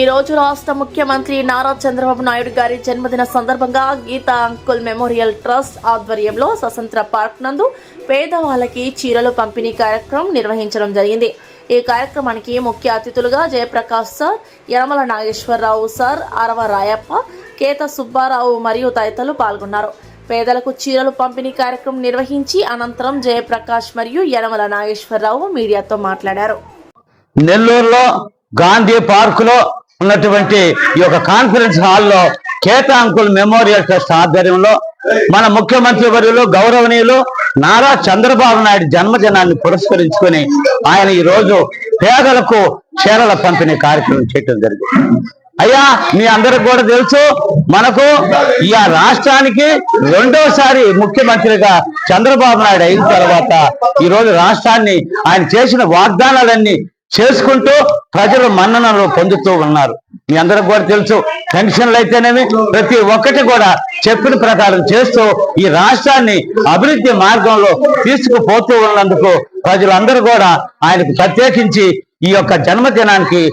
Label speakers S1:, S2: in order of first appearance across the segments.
S1: ఈ రోజు రాష్ట్ర ముఖ్యమంత్రి నారా చంద్రబాబు నాయుడు గారి జన్మదిన సందర్భంగా గీతా అంకుల్ మెమోరియల్ ట్రస్ట్ ఆధ్వర్యంలో స్వతంత్ర పార్క్ నందు పేదవాళ్ళకి చీరలు పంపిణీ కార్యక్రమం నిర్వహించడం జరిగింది. ఈ కార్యక్రమానికి ముఖ్య అతిథులుగా జయప్రకాష్ సార్, యనమల నాగేశ్వరరావు సార్, ఆరవ రాయప్ప, కేత సుబ్బారావు మరియు తదితరులు పాల్గొన్నారు. పేదలకు చీరలు పంపిణీ కార్యక్రమం నిర్వహించి అనంతరం జయప్రకాష్ మరియు యనమల నాగేశ్వరరావు మీడియాతో మాట్లాడారు.
S2: నెల్లూరులో గాంధీ పార్క్ లో ఉన్నటువంటి ఈ యొక్క కాన్ఫరెన్స్ హాల్లో కేతా అంకుల్ మెమోరియల్ ట్రస్ట్ ఆధ్వర్యంలో మన ముఖ్యమంత్రి వర్యులు గౌరవనీయులు నారా చంద్రబాబు నాయుడు జన్మదినాన్ని పురస్కరించుకొని ఆయన ఈ రోజు పేదలకు చీరల పంపిణీ కార్యక్రమం చేయడం జరిగింది. అయ్యా, మీ అందరికి కూడా తెలుసు, మనకు ఈ రాష్ట్రానికి రెండోసారి ముఖ్యమంత్రిగా చంద్రబాబు నాయుడు అయిన తర్వాత ఈ రోజు రాష్ట్రాన్ని ఆయన చేసిన వాగ్దానాలన్నీ చేసుకుంటూ ప్రజలు మన్ననలు పొందుతూ ఉన్నారు. మీ అందరికి కూడా తెలుసు, పెన్షన్లు అయితేనేమి ప్రతి ఒక్కటి కూడా చెప్పిన ప్రకారం చేస్తూ ఈ రాష్ట్రాన్ని అభివృద్ధి మార్గంలో తీసుకుపోతూ ఉన్నందుకు ప్రజలందరూ కూడా ఆయనకు ప్రత్యేకించి ఈ యొక్క జన్మదినానికి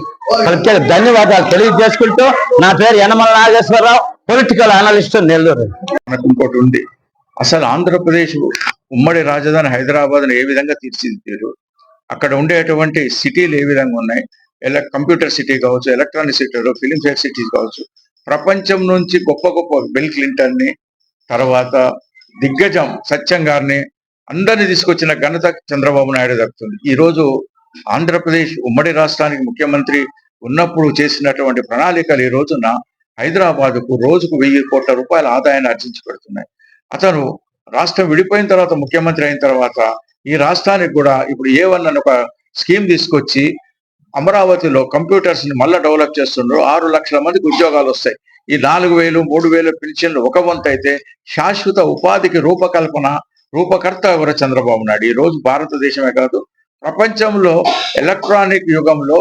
S2: ప్రత్యేక ధన్యవాదాలు తెలియజేసుకుంటూ, నా పేరు యనమల నాగేశ్వరరావు, పొలిటికల్ అనలిస్ట్, నెల్లూరు.
S3: ఇంకోటి ఉంది, అసలు ఆంధ్రప్రదేశ్ ఉమ్మడి రాజధాని హైదరాబాద్ ఏ విధంగా తీర్చిదిద్దారు, అక్కడ ఉండేటువంటి సిటీలు ఏ విధంగా ఉన్నాయి, కంప్యూటర్ సిటీ కావచ్చు, ఎలక్ట్రానిక్ సిటీలు, ఫిలిం ఫేర్ సిటీస్ కావచ్చు, ప్రపంచం నుంచి గొప్ప గొప్ప బిల్ క్లింటన్ ని, తర్వాత దిగ్గజం సత్యం గారిని అందరినీ తీసుకొచ్చిన ఘనత చంద్రబాబు నాయుడు దక్కుతుంది. ఈ రోజు ఆంధ్రప్రదేశ్ ఉమ్మడి రాష్ట్రానికి ముఖ్యమంత్రి ఉన్నప్పుడు చేసినటువంటి ప్రణాళికలు ఈ రోజున హైదరాబాద్కు రోజుకు 1000 కోట్ల రూపాయల ఆదాయాన్ని ఆర్జించి పెడుతున్నాయి. అతను రాష్ట్రం విడిపోయిన తర్వాత ముఖ్యమంత్రి అయిన తర్వాత ఈ రాష్ట్రానికి కూడా ఇప్పుడు A1 అని ఒక స్కీమ్ తీసుకొచ్చి అమరావతిలో కంప్యూటర్స్ ని మళ్ళీ డెవలప్ చేస్తున్నారు. 6 లక్షల మందికి ఉద్యోగాలు వస్తాయి. ఈ 4000, 3000 పెన్షన్లు ఒక వంతు అయితే శాశ్వత ఉపాధికి రూపకర్త ఎవరు? చంద్రబాబు నాయుడు. ఈ రోజు భారతదేశమే కాదు, ప్రపంచంలో ఎలక్ట్రానిక్ యుగంలో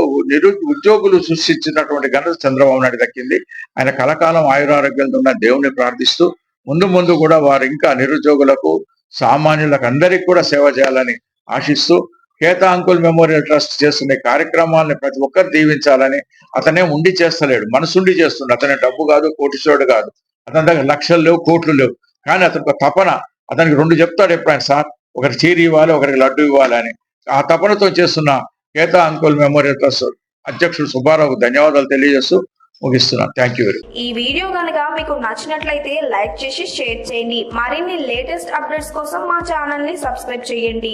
S3: ఉద్యోగులు సృష్టించినటువంటి ఘనత చంద్రబాబు నాయుడు దక్కింది. ఆయన కలకాలం ఆయురారోగ్యాలతో ఉన్న దేవుని ప్రార్థిస్తూ ముందు కూడా వారు ఇంకా నిరుద్యోగులకు, సామాన్యులకు అందరికీ కూడా సేవ చేయాలని ఆశిస్తూ కేతా అంకుల్ మెమోరియల్ ట్రస్ట్ చేస్తున్న కార్యక్రమాలని ప్రతి ఒక్కరు దీవించాలని. అతనే ఉండి చేస్తలేడు, మనసుండి చేస్తుండే. అతని డబ్బు కాదు, కోటీశ్వరుడు కాదు, అతని దగ్గర లక్షలు లేవు, కోట్లు లేవు. కానీ అతనికి తపన, అతనికి 2 చెప్తాడు ఎప్పుడైనా, సార్ ఒకరి చీర ఇవ్వాలి, ఒకరికి లడ్డు ఇవ్వాలి అని. ఆ తపనతో చేస్తున్న కేతా అంకుల్ మెమోరియల్ ట్రస్ట్ అధ్యక్షుడు సుబ్బారావుకు ధన్యవాదాలు తెలియజేస్తూ ముగిస్తున్నాను. Thank you very much.
S4: ఈ వీడియో కనుక మీకు నచ్చినట్లయితే లైక్ చేసి షేర్ చేయండి. మరిన్ని లేటెస్ట్ అప్డేట్స్ కోసం మా ఛానల్ ని సబ్స్క్రైబ్ చేయండి.